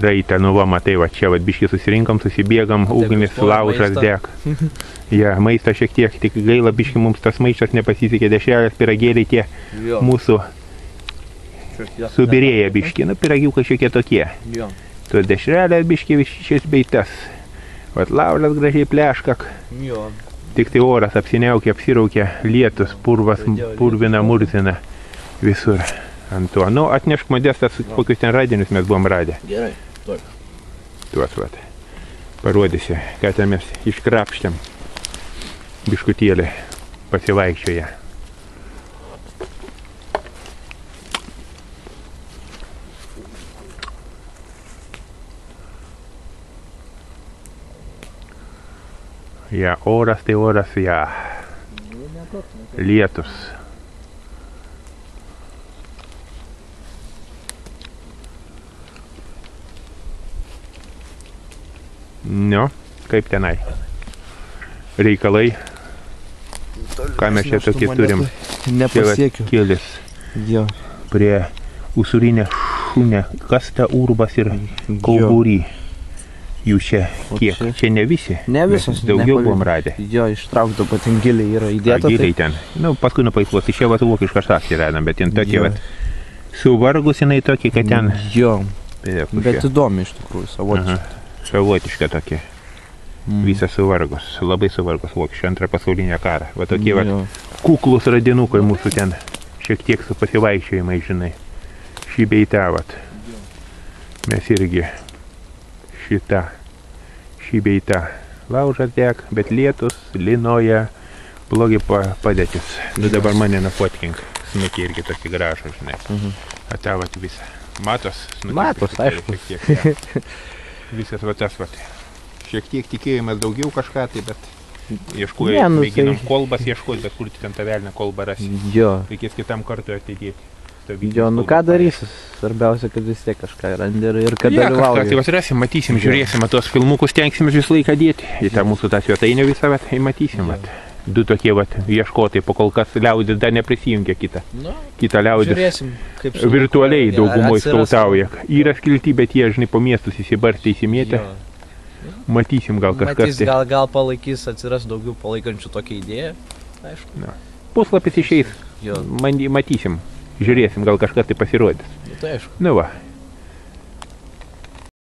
Raitą, nu va, matai, va, čia va, biškį susirinkom, susibėgam, ugnis, laužas deg. Ja, maistą šiek tiek, tik gaila biškį mums tas maištas nepasisekė, dešrelės, piragėliai tie mūsų subirėję biškį, nu, piragiukai šiokie tokie. Tos dešrelės biškį šis beitas. Vat laužas gražiai pleškak. Tik tai oras apsiniaukė, apsiraukė, lietus, purvas, purvina, murzina visur. Ant to. Nu, atnešk Modestas, kokius ten radinius mes buvom radę. Gerai, tuos. Tuos, vat. Parodysiu, ką ten mes iškrapštėm. Biškutėlį pasivaikščioje. Ja, oras tai oras, ja. Lietus. Nu, kaip tenai? Reikalai. Ką mes čia tokį turim? Nepasiekiu. Kėlis. Jo. Prie usurinė šunė. Kas ta urbas ir kauburį? Jų čia kiek? Čia ne visi? Ne visos. Daugiau buvom radę. Jo, ištraukto patin giliai yra įdėta. Giliai ten. Nu, paskui nupaikluos. Tai čia va vokiškas akcija radom, bet ten tokie va. Suvargus jinai tokie, kad ten. Jo. Bet įdomi iš tikrųjų, savotiška. Savotiška tokia. Visas suvargus. Labai suvargus vokiečių antrą pasaulinę karą. Va tokie va kuklus radinukai mūsų ten. Šiek tiek su pasivaikščiojimai, žinai. Šį beitą vat. Mes irgi šį beitą. Laužas deg, bet lietus, linoja, blogi padėtis. Nu dabar mane nufotkink. Snukiai irgi tokį gražą, žinai. Atavat visą. Matos? Matos, aišku. Visas va tas va. Šiek tiek tikėjimas daugiau kažką, tai bet ieškojom, mėginam kolbas ieškoti, bet kur ten tą velnę kolbą rasi. Jo. Reikės kitam kartui atidėti. Jo, nu ką darysis? Svarbiausia, kad vis tiek kažką randi ir kad dalyvauji. Tai vas rasim, matysim, žiūrėsim, tos filmukus tenksimės visą laiką dėti. Į tą mūsų tą svetainę visą, matysim. Du tokie ieškotai, po kol kas liaudis dar neprisijungia kitą liaudis. Virtualiai daugumoje skautauja. Yra skilti, bet jie, žinai, po miestus įsibarstė, įsimėtė. Matysim gal kažkas. Matys, gal palaikys, atsiras daugiau palaikančių tokią idėją. Aišku. Puslapis išeis. Matysim. Žiūrėsim, gal kažkas tai pasirodys. Tai aišku. Nu va.